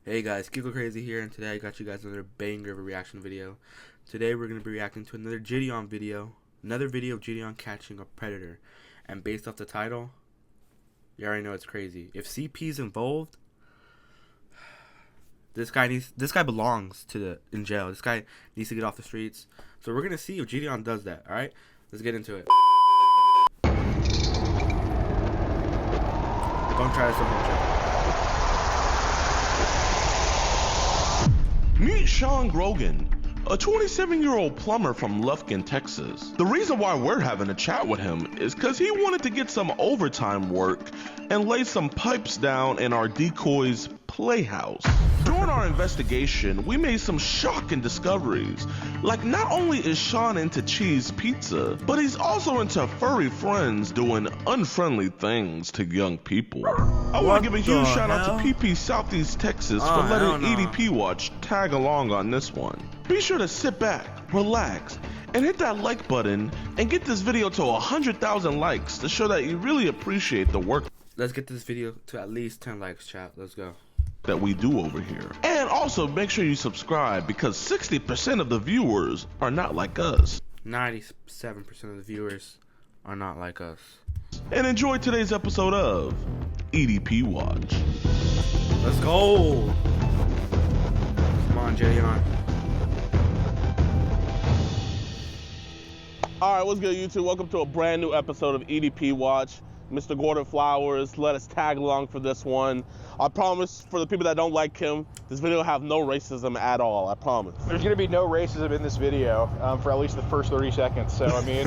Hey guys, Kiko Crazy here, and today I got you guys another banger of a reaction video. Today we're going to be reacting to another Jidion video. Another video of Jidion catching a predator. And based off the title, you already know it's crazy. If CP's involved, this guy belongs in jail. This guy needs to get off the streets. So we're going to see if Jidion does that, alright? Let's get into it. Don't try this at home, chat. Meet Sean Grogan, a 27-year-old plumber from Lufkin, Texas. The reason why we're having a chat with him is because he wanted to get some overtime work and lay some pipes down in our decoy's playhouse. During our investigation, we made some shocking discoveries. Like, not only is Sean into cheese pizza, but he's also into furry friends doing unfriendly things to young people. I want to give a huge shout out to PP Southeast Texas for letting EDP Watch tag along on this one. Be sure to sit back, relax, and hit that like button and get this video to 100,000 likes to show that you really appreciate the work. Let's get this video to at least 10 likes, chat. Let's go. That we do over here. And also make sure you subscribe because 60% of the viewers are not like us. 97% of the viewers are not like us. And enjoy today's episode of EDP Watch. Let's go. Come on, Jidion. Alright, what's good, YouTube? Welcome to a brand new episode of EDP Watch. Mr. Gordon Flowers, let us tag along for this one. I promise, for the people that don't like him, this video will have no racism at all, I promise. There's gonna be no racism in this video for at least the first 30 seconds, so I mean,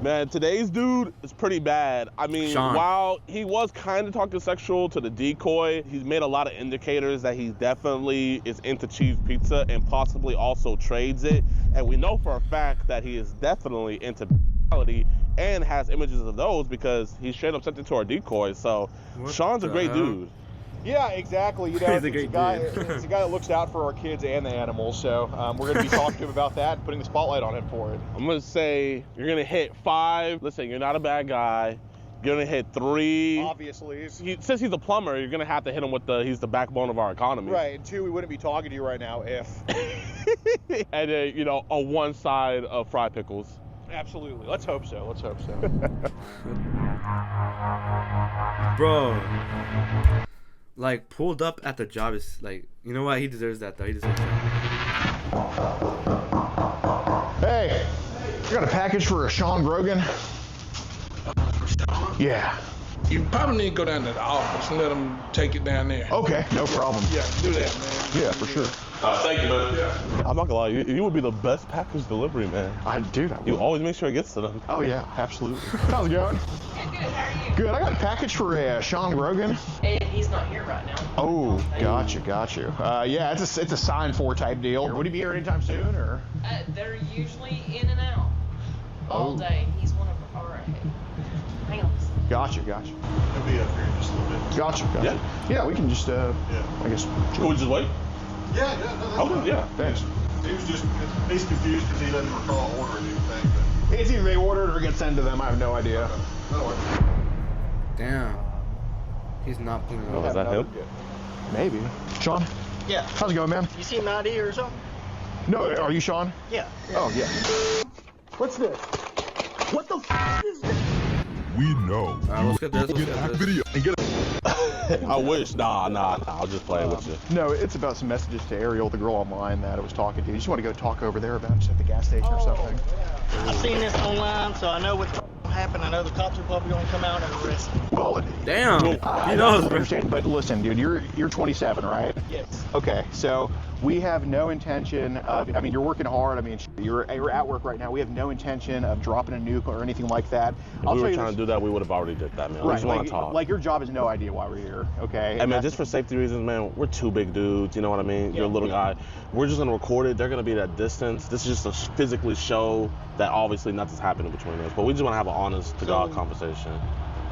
man, today's dude is pretty bad. I mean, Sean. While he was kind of talking sexual to the decoy, he's made a lot of indicators that he definitely is into cheese pizza and possibly also trades it. And we know for a fact that he is definitely into and has images of those because he straight up sent it to our decoys. So Sean's a great dude. Yeah, exactly. You know, it's a guy that looks out for our kids and the animals. So we're going to be talking to him about that and putting the spotlight on him for it. I'm going to say you're going to hit 5. Listen, you're not a bad guy. You're going to hit 3. Obviously. Since he's a plumber, you're going to have to hit him with he's the backbone of our economy. Right. And 2, we wouldn't be talking to you right now if. And then, you know, on one side of fried pickles. Absolutely. Let's hope so. Let's hope so. Bro, like, pulled up at the job is like, you know what? He deserves that, though. He deserves that. Hey, you got a package for a Sean Grogan? Yeah. You probably need to go down to the office and let them take it down there. Okay, no problem. Yeah, do that, man. Yeah, for sure. Thank you, man. Yeah. I'm not gonna lie, you would be the best package delivery, man. I do that. You always make sure it gets to them. Oh yeah, absolutely. How's it going? Good, how are you? Good. I got a package for a Sean Grogan. And he's not here right now. Oh, got you. Yeah, it's a sign for type deal. Would he be here anytime soon, or? They're usually in and out all day. He's one of our. Hang on. Gotcha. He'll be up here in just a little bit. Gotcha. Yeah, we can just, I guess. Can we just wait? Yeah, that's fine. Yeah. Thanks. He's confused because he doesn't recall ordering anything. But It's either they ordered or get sent to them. I have no idea. that'll work. Damn. He's not pulling it Oh, off. is that him? Maybe. Sean? Yeah. How's it going, man? You see my ID or something? No, are you Sean? Yeah. Oh, yeah. What's this? What the f is this? We know. Let's get this. Video and get I wish. Nah, I'll just play with you. No, it's about some messages to Ariel, the girl online that I was talking to. You just want to go talk over there about just at the gas station or something? I've seen this online, so I know what's happen. I know the cops are probably going to come out and arrest me. Well, Damn. I He knows, bro. understand, but listen, dude, you're 27, right? Yes. Okay, so we have no intention of, I mean, you're working hard. I mean, you're at work right now. We have no intention of dropping a nuke or anything like that. If we were trying to do that, we would have already did that, man. We Right, just want to talk. like your job has no idea why we're here, okay? Hey, man, just for safety reasons, man, we're 2 big dudes, you know what I mean? You're a little guy. We're just going to record it. They're going to be at that distance. This is just to physically show that obviously nothing's happening between us. But we just want to have an honest-to-God conversation.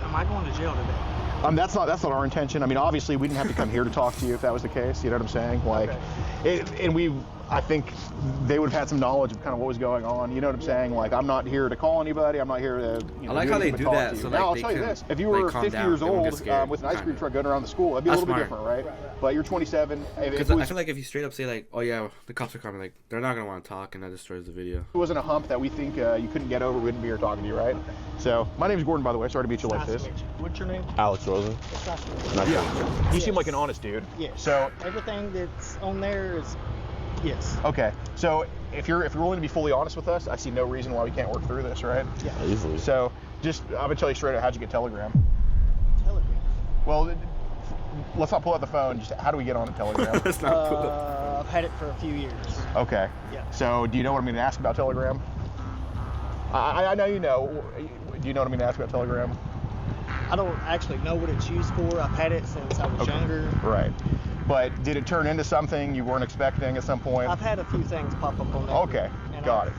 Am I going to jail today? That's not our intention. I mean, obviously, we didn't have to come here to talk to you if that was the case. You know what I'm saying? Like, okay. and we I think they would have had some knowledge of kind of what was going on. You know what I'm saying? Like, I'm not here to call anybody. I'm not here to. I like how they do that. So, like, now, I'll they tell you can, this: if you were like, calm 50 down. years They won't get old scared, with an ice cream kinda. truck going around the school, it'd be a little bit different, right? But you're 27. Because I feel like if you straight up say like, "Oh yeah, the cops are coming," like they're not gonna want to talk, and that destroys the video. It wasn't a hump that we think you couldn't get over. We wouldn't be here talking to you, right? So, my name's Gordon, by the way. Sorry to meet you like this. What's your name? Alex Rosen. It's nice to meet you. Yeah. You seem like an honest dude. Yeah. So everything that's on there is yes. okay. So if you're willing to be fully honest with us, I see no reason why we can't work through this, right? Yeah. Easily. So just I'm gonna tell you straight out, how'd you get Telegram? Telegram. Well, let's not pull out the phone. Just how do we get on a Telegram? That's not cool. I've had it for a few years. Okay. Yeah. So do you know what I'm gonna ask about Telegram? I know you know. Do you know what I'm gonna ask about Telegram? I don't actually know what it's used for. I've had it since I was younger. Right. But did it turn into something you weren't expecting at some point? I've had a few things pop up on there. Okay. Got it.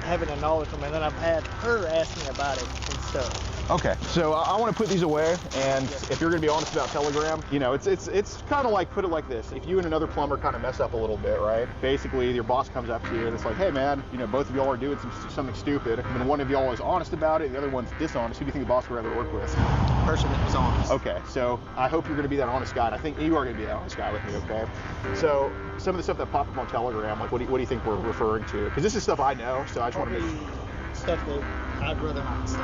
Having a knowledge from it, and then I've had her ask me about it and stuff. Okay, so I want to put these away, and if you're going to be honest about Telegram, you know, it's kind of like, put it like this: if you and another plumber kind of mess up a little bit, right? Basically, your boss comes up to you and it's like, hey man, you know, both of y'all are doing something stupid, and then one of y'all is honest about it, and the other one's dishonest. Who do you think the boss would rather work with? Person that was honest. Okay, so I hope you're going to be that honest guy, and I think you are going to be that honest guy with me, okay? So some of the stuff that popped up on Telegram, like what do you think we're referring to? Because this is stuff I know, so I just want to make stuff that I'd rather not say.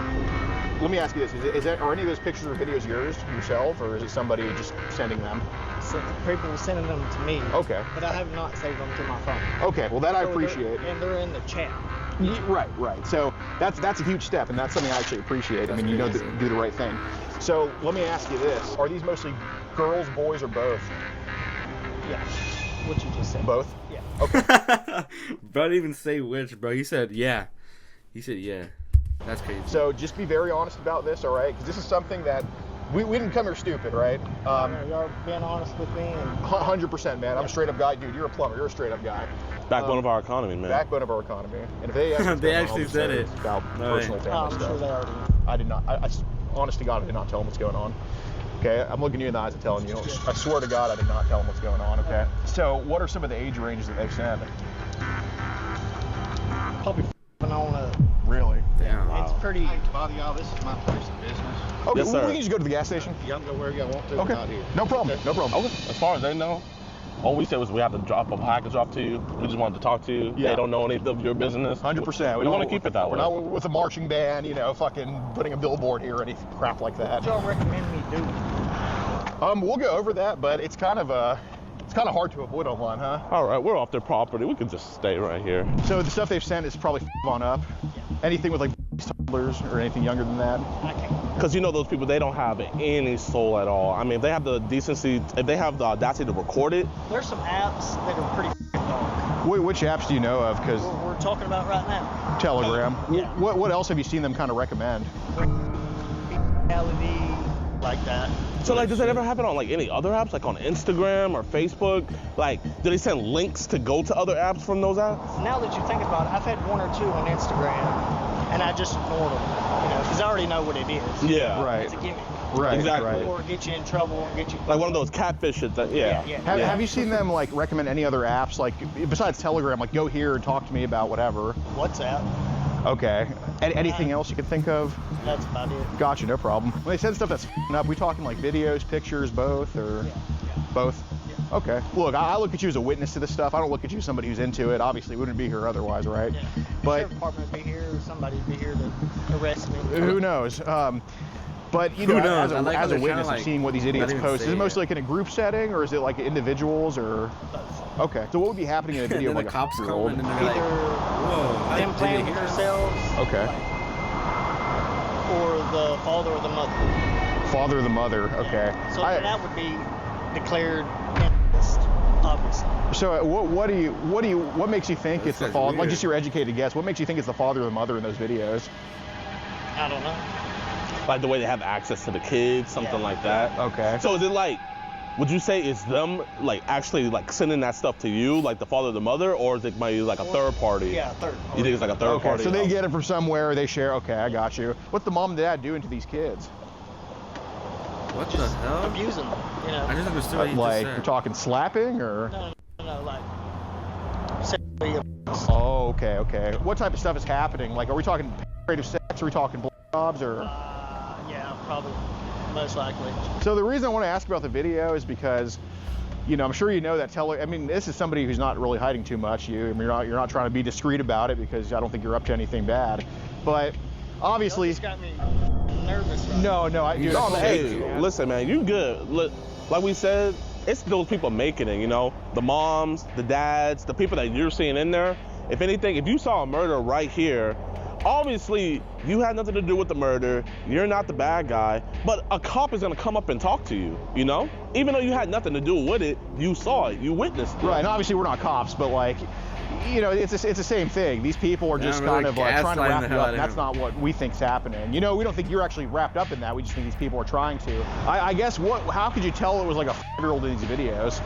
Let me ask you this: are any of those pictures or videos yourself, or is it somebody just sending them? So people sending them to me. Okay. But I have not saved them to my phone. Okay, well that I appreciate. And they're in the chat. Right. So that's a huge step, and that's something I actually appreciate. I mean, you know, do the right thing. So let me ask you this: are these mostly girls, boys, or both? Yeah. What you just said. Both. Yeah. Okay. Bro, didn't even say which, bro. He said yeah. He said yeah. That's crazy. So just be very honest about this, all right? Because this is something that we didn't come here stupid, right? Y'all being honest with me. 100%, man. I'm a straight up guy, dude. You're a plumber. You're a straight up guy. Backbone of our economy, man. Backbone of our economy. And if they They actually said it. About personal family I'm stuff. sure they already. I did not. I honest to God, I did not tell them what's going on. Okay, I'm looking you in the eyes and telling you. I swear to God, I did not tell them what's going on. Okay. So, what are some of the age ranges that they've sent? Probably on a. Really? Damn. It's pretty. Hey, to bother y'all, this is my place of business. Okay, Yes, sir. we can just go to the gas station. Y'all can go wherever y'all want to. Okay. Not here. No problem. No problem. Okay. As far as they know, all we said was we have to drop a package off to you. We just wanted to talk to you. Yeah. They don't know any of your business. 100%. We want to keep it that way. We're not with a marching band, you know, fucking putting a billboard here or any crap like that. What y'all recommend me do? We'll go over that, but it's kind of hard to avoid online, huh? All right, we're off their property. We can just stay right here. So the stuff they've sent is probably on up. Anything with like toddlers or anything younger than that? I can't. Because you know those people, they don't have any soul at all. I mean, if they have the decency, if they have the audacity to record it. There's some apps that are pretty dark. Which apps do you know of? Because We're talking about right now. Telegram. Yeah. What else have you seen them kind of recommend? Reality, like that. So like, does that ever happen on like any other apps, like on Instagram or Facebook? Like, do they send links to go to other apps from those apps? Now that you think about it, I've had one or two on Instagram, and I just ignored them, you know, because I already know what it is. Yeah. Right. It's a gimmick. Right. Exactly. Right. Or get you in trouble, get you. Like one of those catfish shit that, yeah. Yeah. Have you seen them like recommend any other apps, like besides Telegram, like go here and talk to me about whatever? WhatsApp. Okay. Anything else you can think of? That's about it. Gotcha, no problem. When they send stuff that's f***ing up, we talking like videos, pictures, both, or both? Yeah. Okay. Look, I look at you as a witness to this stuff. I don't look at you as somebody who's into it. Obviously, we wouldn't be here otherwise, right? Yeah. But Sheriff Department would be here, or somebody would be here to arrest me. who knows? But you Who know, knows? I like how as a they're witness kinda, of like, seeing what these idiots not even post, is it saying mostly it. like in a group setting, or is it like individuals, or? Both. Okay. So what would be happening in a video And of then like the cops a come year old? and then they're like, Either whoa, them did they playing hear with us? themselves. Okay. Or the father or the mother. Father or the mother. Okay. So that would be declared incest, obviously. So what makes you think it's the That's father? Like weird. just your educated guess. What makes you think it's the father or the mother in those videos? I don't know. Like the way they have access to the kids, something Yeah. like that. Okay. So is it like, would you say it's them like actually like sending that stuff to you, like the father or the mother, or is it maybe like a third party? Yeah, third party. You think it's like a third Okay. party? So they get it from somewhere. They share. Okay, I got you. What's the mom and dad doing to these kids? What the hell? Abusing them, you know. I just understood what you Like just we're said. talking slapping or? No, like Oh, okay, okay. What type of stuff is happening? Like, are we talking penetrative sex? Are we talking blowjobs or? Yeah, probably, most likely. So the reason I want to ask about the video is because, you know, I'm sure you know that I mean, this is somebody who's not really hiding too much. You're not trying to be discreet about it because I don't think you're up to anything bad. But obviously, Just got me nervous. Right? No, Hey, listen, man, you good. Look, like we said, it's those people making it, you know, the moms, the dads, the people that you're seeing in there. If anything, if you saw a murder right here, obviously you had nothing to do with the murder. You're not the bad guy, but a cop is gonna come up and talk to you, you know? Even though you had nothing to do with it, you saw it, you witnessed it. Right, and obviously we're not cops, but like, you know, it's the same thing. These people are just kind of like trying to wrap you up, and that's not what we think's happening. You know, we don't think you're actually wrapped up in that. We just think these people are trying to. I guess how could you tell it was like a 5-year-old in these videos?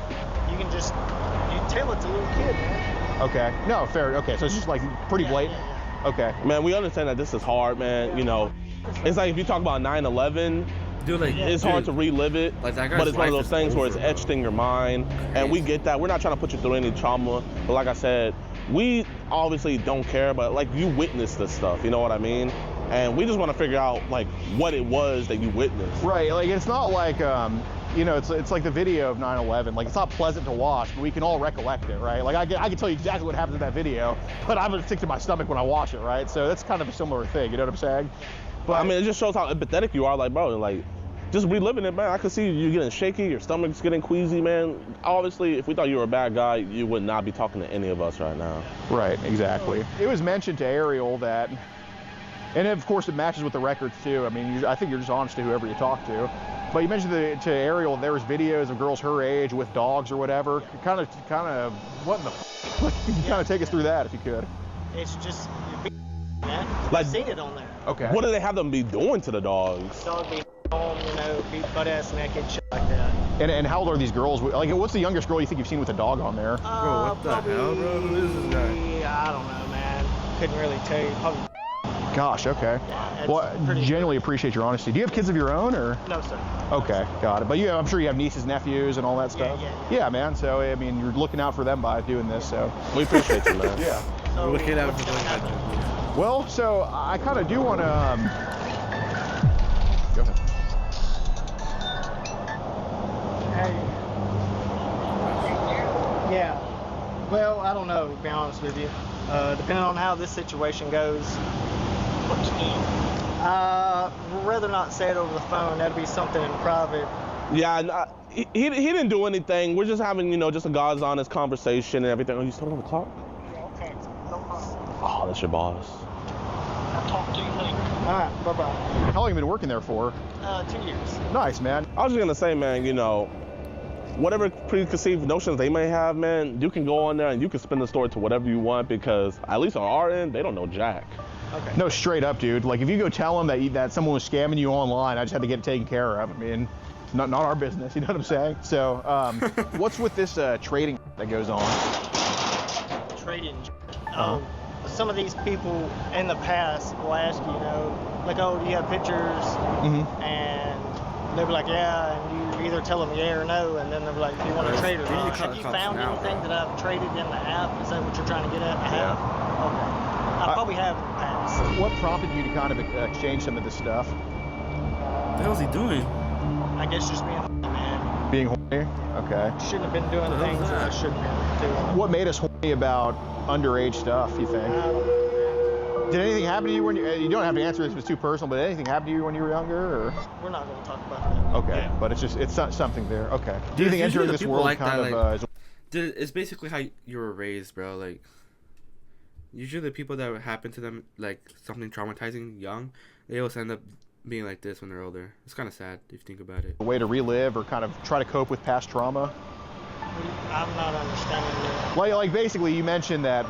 You can just, you tell it's a little kid, man. Okay, no, fair. Okay, so it's just like pretty blatant. Yeah. Okay. Man, we understand that this is hard, man. You know, it's like if you talk about 9/11, Dude, like, it's hard to relive it, like, that guy's but it's one of life those is things where it's over, bro. etched in your mind, and we get that. We're not trying to put you through any trauma, but like I said, we obviously don't care, but like you witnessed this stuff, you know what I mean? And we just want to figure out like what it was that you witnessed. Right, like it's not like, you know, it's like the video of 9/11. Like it's not pleasant to watch, but we can all recollect it, right? Like I can tell you exactly what happened in that video, but I'm gonna stick to my stomach when I watch it, right? So that's kind of a similar thing, you know what I'm saying? But I mean, it just shows how empathetic you are, like, bro, like, just reliving it, man. I could see you getting shaky, your stomach's getting queasy, man. Obviously, if we thought you were a bad guy, you would not be talking to any of us right now. Right, exactly. It was mentioned to Ariel that, and of course it matches with the records too. I mean, I think you're just honest to whoever you talk to. But you mentioned to Ariel there was videos of girls her age with dogs or whatever. Kind of, what in the f***? You kind of take us through that if you could. It's just, man. Like- I've seen it on there. Okay. What do they have them be doing to the dogs? Dog be home, you know, be butt-ass naked, shit like that. And how old are these girls? Like, what's the youngest girl you think you've seen with a dog on there? Bro, what the hell, bro? Who is this guy? I don't know, man. Couldn't really tell you. Probably. Gosh, okay. Yeah, Well, pretty genuinely appreciate your honesty. Do you have kids of your own, or? No, sir. Okay, got it. But I'm sure you have nieces, nephews, and all that stuff. Yeah. Yeah, man. So I mean, you're looking out for them by doing this. So. We appreciate you, man. Yeah. So, Look it up what's for gonna the happen? Well, so I kind of do want to. Go ahead. Yeah. Well, I don't know, to be honest with you. Depending on how this situation goes. What you do? Rather not say it over the phone. That'd be something in private. Yeah, he didn't do anything. We're just having, you know, just a God's honest conversation and everything. Oh, you still on the clock? Okay. No problem. Oh, that's your boss. I'll talk to you later. All right. Bye-bye. How long have you been working there for? 2 years. Nice, man. I was just gonna say, man, you know, whatever preconceived notions they may have, man, you can go on there and you can spin the story to whatever you want because at least on our end, they don't know jack. Okay. No, straight up, dude. Like if you go tell them that someone was scamming you online, I just had to get it taken care of. I mean, it's not our business. You know what I'm saying? So, what's with this trading that goes on? Trading. Some of these people in the past will ask you, you know, like, oh, do you have pictures? Mm-hmm. And they'll be like, yeah, and you either tell them yeah or no, and then they'll be like, do you want to trade or not? Have you found anything that I've traded in the app? Is that what you're trying to get at? I have. Okay. I probably have in the past. What prompted you to kind of exchange some of this stuff? What the hell's he doing? I guess just being man. Being horny? Okay. Shouldn't have been doing things that I shouldn't have been doing. What made us horny about underage stuff, you think? Did anything happen to you when you don't have to answer this if it's too personal, but did anything happen to you when you were younger? Or? We're not going to talk about that. Okay, but it's something there. Okay. Do you Dude, think usually entering the this people world like kind that, of Dude, it's basically how you were raised, bro. Like, usually the people that happen to them, like, something traumatizing young, they always end up being like this when they're older. It's kind of sad if you think about it. a way to relive or kind of try to cope with past trauma? I'm not understanding you. Like basically you mentioned that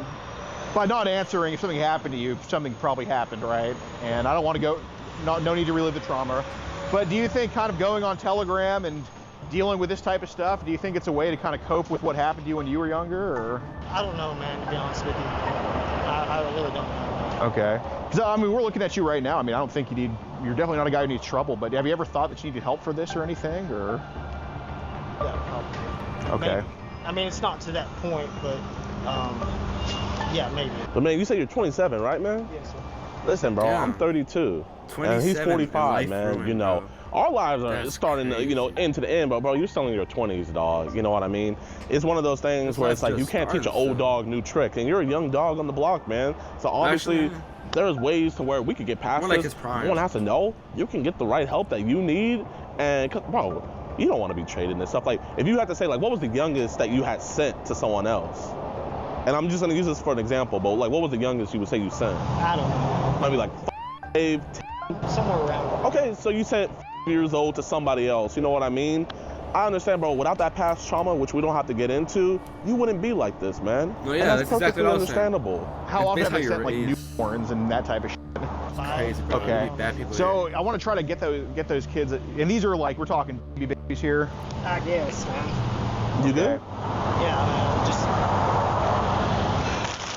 by not answering, if something happened to you, something probably happened, right? And I don't want to go, no need to relive the trauma. But do you think kind of going on Telegram and dealing with this type of stuff, do you think it's a way to kind of cope with what happened to you when you were younger, or? I don't know, man, to be honest with you. I really don't know. Okay. Because, I mean, we're looking at you right now. I mean, I don't think you're definitely not a guy who needs trouble, but have you ever thought that you needed help for this or anything, or? Yeah, probably. Okay. Maybe. I mean, it's not to that point, but Yeah, maybe. But man, you say you're 27, right, man? Yes, sir. Listen, bro, Damn. I'm 32. And he's 45, man. ruined, you know, bro. our lives are That's starting to, you know, crazy. into the end, but bro, you're still in your 20s, dog. You know what I mean? It's one of those things This where life's it's like you just can't teach an starting, old so. dog new tricks, and you're a young dog on the block, man. So obviously, Actually, there's ways to where we could get past more this. like his prime. No one has to know. You can get the right help that you need, and bro, you don't want to be traded and stuff. Like, if you had to say, like, what was the youngest that you had sent to someone else? And I'm just gonna use this for an example, but like, what was the youngest you would say you sent? I don't know. Maybe like 5, 10. Somewhere around. Okay, so you sent years old to somebody else. You know what I mean? I understand, bro. Without that past trauma, which we don't have to get into, you wouldn't be like this, man. No, And yeah, that's that's exactly perfectly what I was saying. understandable. How often have based they how sent like you're raised. newborns and that type of shit? Crazy, bro. Okay. There'd be bad people So here. I want to try to get those kids, and these are like, we're talking babies here. I guess, man. You good? Yeah, man. Just.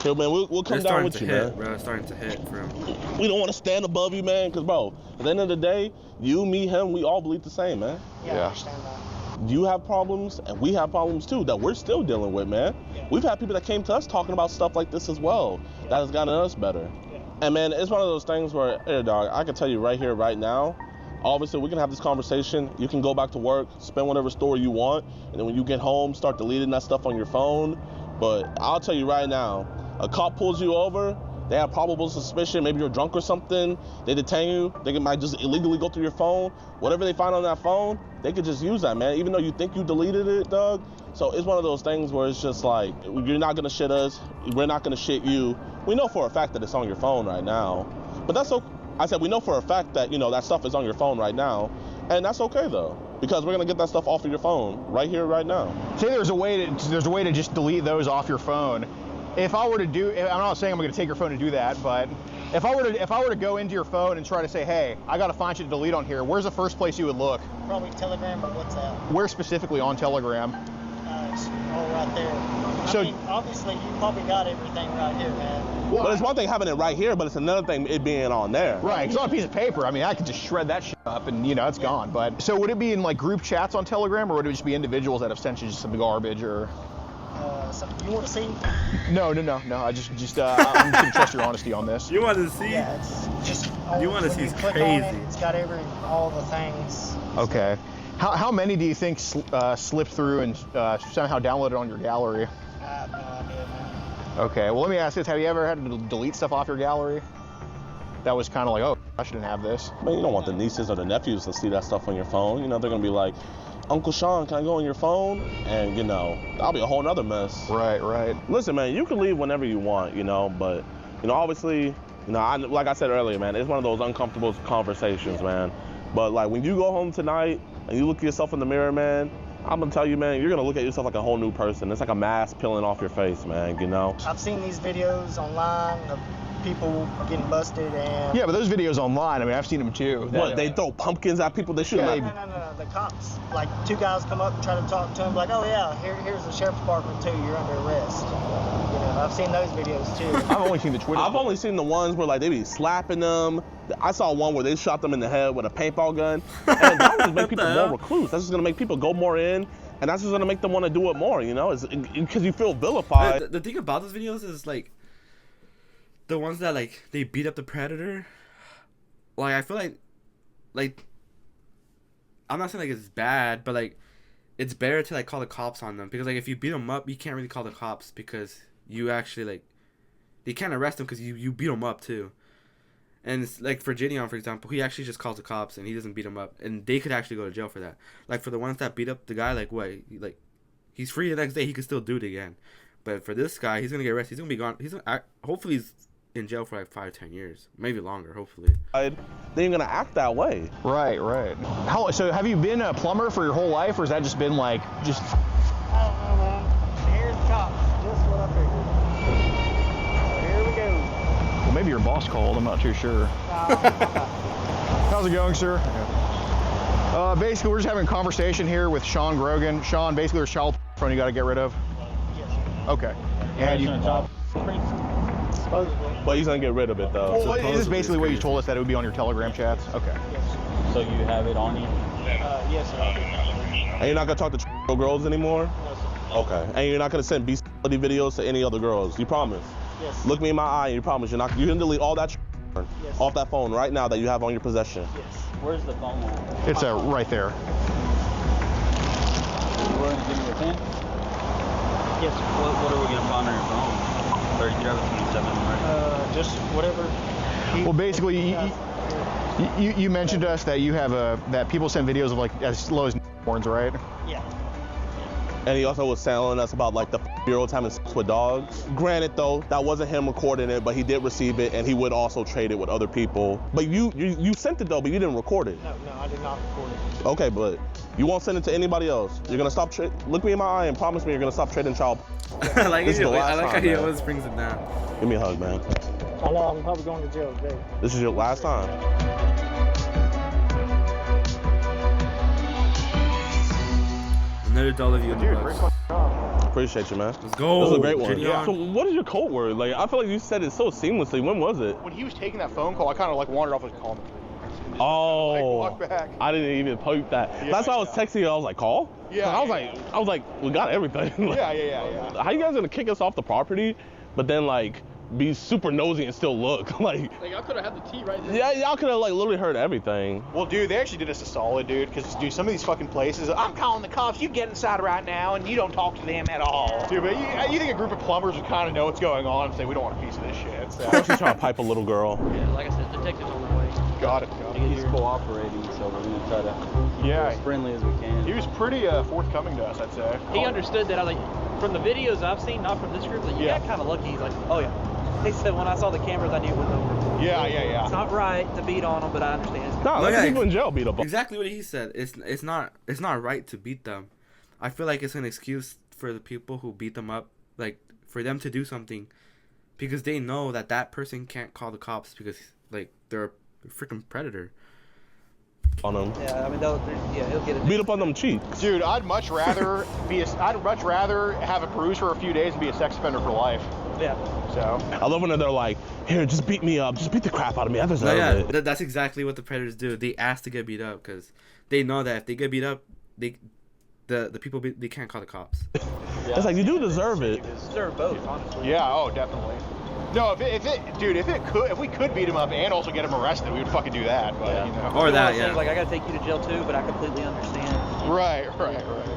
Yo, man, we'll come It's down starting with to you, hit, man. bro. It's starting to hit for him. We don't want to stand above you, man, because, bro, at the end of the day, you, me, him, we all believe the same, man. Yeah, Yeah. I understand that. You have problems, and we have problems, too, that we're still dealing with, man. Yeah. We've had people that came to us talking about stuff like this as well. That has gotten us better. Yeah. And, man, it's one of those things where, hey, dog, I can tell you right here, right now, obviously, we can have this conversation. You can go back to work, spend whatever story you want, and then when you get home, start deleting that stuff on your phone. But I'll tell you right now, a cop pulls you over, they have probable suspicion, maybe you're drunk or something, they detain you, they might just illegally go through your phone. Whatever they find on that phone, they could just use that, man, even though you think you deleted it, Doug. So it's one of those things where it's just like, you're not gonna shit us, we're not gonna shit you. We know for a fact that it's on your phone right now, but that's okay. I said we know for a fact that, you know, that stuff is on your phone right now, and that's okay though, because we're gonna get that stuff off of your phone right here, right now. Say there's a way to just delete those off your phone. If I were to do, I'm not saying I'm going to take your phone and do that, but if I were to go into your phone and try to say, hey, I got to find you to delete on here, where's the first place you would look? Probably Telegram or WhatsApp. Where specifically on Telegram? It's all right there. So- I mean, obviously, you probably got everything right here, man. But it's one thing having it right here, but it's another thing it being on there. Right, it's on a piece of paper. I mean, I could just shred that shit up and, you know, it's gone. But so would it be in like group chats on Telegram, or would it just be individuals that have sent you just some garbage or? So you want to see? No. I just I'm just gonna trust your honesty on this. You want to see? Yeah, it's just. You wanna when see you it's click on crazy. it, it's got all the things. Okay. How many do you think slipped through and somehow downloaded on your gallery? I have no idea, man. Okay. Well, let me ask this: have you ever had to delete stuff off your gallery? That was kind of like, oh, I shouldn't have this. Man, you don't want the nieces or the nephews to see that stuff on your phone. You know, they're gonna be like, Uncle Sean, can I go on your phone? And, you know, that'll be a whole nother mess. Right. Listen, man, you can leave whenever you want, you know, but, you know, obviously, you know, like I said earlier, man, it's one of those uncomfortable conversations, man. But, like, when you go home tonight and you look at yourself in the mirror, man, I'm gonna tell you, man, you're gonna look at yourself like a whole new person. It's like a mask peeling off your face, man, you know? I've seen these videos online of people getting busted and. Yeah, but those videos online, I mean, I've seen them too. What, they throw pumpkins at people? They shoot Yeah, them at No. The cops, like 2 guys come up and try to talk to him, like, oh yeah, here's the sheriff's department too. You're under arrest. You know, I've seen those videos too. I've only seen the Twitter. I've only seen the ones where like they be slapping them. I saw one where they shot them in the head with a paintball gun, and that would just make people more recluse. That's just gonna make people go more in, and that's just gonna make them want to do it more. You know, because you feel vilified. The thing about those videos is like the ones that like they beat up the predator. Like I feel like I'm not saying like it's bad, but like it's better to like call the cops on them, because like if you beat them up, you can't really call the cops because you actually like they can't arrest them because you beat them up too. And it's like for Jidion, for example, he actually just calls the cops and he doesn't beat him up, and they could actually go to jail for that. Like for the ones that beat up the guy, like what, like he's free the next day, he could still do it again. But for this guy, he's gonna get arrested. He's gonna be gone. Hopefully he's in jail for like 5-10 years, maybe longer. Hopefully. They ain't gonna act that way. Right. So have you been a plumber for your whole life, or has that just been like just? I don't know, man. Here's the cops. Just what I figured. Here we go. Well, maybe your boss called. I'm not too sure. How's it going, sir? Basically, we're just having a conversation here with Sean Grogan. Sean, basically, there's child phone you got to get rid of. Yes, sir. Okay. And you. But he's gonna get rid of it though. Well, is this basically what you crazy. told us, that it would be on your Telegram chats? Okay. So you have it on you? Yes, sir. And you're not gonna talk to girls anymore? No, sir. Okay. And you're not gonna send bestiality videos to any other girls? You promise? Yes. Look me in my eye and you promise you can delete all that Yes. off that phone right now that you have on your possession. Yes. Where's the phone at? It's right there. You willing to give me your pen? Yes. What are we gonna find on your phone? 33 or 27, right? Just whatever. Well, basically, you mentioned to us that you have that people send videos of like as low as horns, right? Yeah. And he also was telling us about like the year-olds having sex with dogs. Granted though, that wasn't him recording it, but he did receive it and he would also trade it with other people. But you sent it though, but you didn't record it. No, I did not record it. Okay, but you won't send it to anybody else. You're gonna stop look me in my eye and promise me you're gonna stop trading child. I like This is the last how time, he man. always brings it down. Give me a hug, man. I know I'm probably going to jail today. This is your last time. Another dollar view in the Dude, great books. fucking job. Appreciate you, man. Let's go. This was a great one. Jidion. So what is your code word? Like, I feel like you said it so seamlessly. When was it? When he was taking that phone call, I kind of like wandered off his call. Oh, Like, walk back. I didn't even poke that. Yeah, That's why I was yeah. texting you. I was like, call? Yeah, I was yeah. like, we got everything. Like, Yeah. How you guys gonna kick us off the property, but then like be super nosy and still look? Like y'all could have had the tea right there. yeah, y'all could have like literally heard everything. Well, dude, they actually did us a solid, dude, because, dude, some of these fucking places, I'm calling the cops, you get inside right now, and you don't talk to them at all. Dude, but you think a group of plumbers would kind of know what's going on and say, we don't want a piece of this shit, so. Of course, she's trying to pipe a little girl. Yeah, like I said, detectives on the way. Got it. He's cooperating, so we're gonna try to be Yeah. as friendly as we can. He was pretty forthcoming to us, I'd say. He understood that. I was like, from the videos I've seen, not from this group, like, you Yeah. got kind of lucky. He's like, oh yeah. He said when I saw the cameras, I knew it was over. Yeah. It's not right to beat on them, but I understand. No, Oh, let yeah. people in jail beat up. Exactly what he said. It's not right to beat them. I feel like it's an excuse for the people who beat them up, like for them to do something, because they know that person can't call the cops because like they're a freaking predator. On them. Yeah, I mean, he'll get it. Beat up on them cheeks. Dude, I'd much rather have a bruise for a few days and be a sex offender for life. Yeah. So. I love when they're like, here, just beat me up. Just beat the crap out of me. I No, deserve yeah, it. that's exactly what the predators do. They ask to get beat up because they know that if they get beat up, the people they can't call the cops. It's like, you do deserve it. Deserve both, honestly. Yeah, oh, definitely. No, if we could beat him up and also get him arrested, we would fucking do that. But you know. Or that, Things yeah. like I gotta take you to jail too, but I completely understand. Right.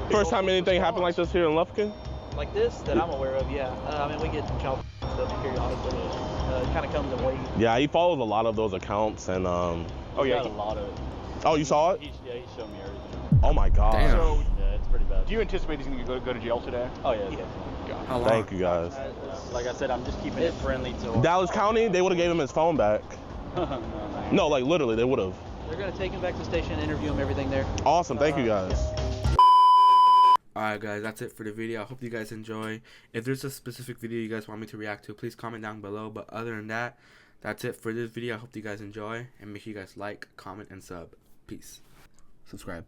First time anything happened like this here in Lufkin? Like this that I'm aware of, yeah. I mean, we get child stuff periodically. It kind of comes in waves. Yeah, he follows a lot of those accounts and Oh yeah. Got a lot of it. Oh, you saw it? He showed me everything. Oh my god. Damn. So, Yeah, it's pretty bad. do you anticipate he's gonna go to jail today? Oh yeah. How long? Thank you guys. Like I said, I'm just keeping it friendly to. Dallas County, they would have gave him his phone back. No, like literally, they would have. They're gonna take him back to the station and interview him, everything there. Awesome, thank you guys. Alright guys, that's it for the video. I hope you guys enjoy. If there's a specific video you guys want me to react to, please comment down below. But other than that, that's it for this video. I hope you guys enjoy. And make sure you guys like, comment, and sub. Peace. Subscribe.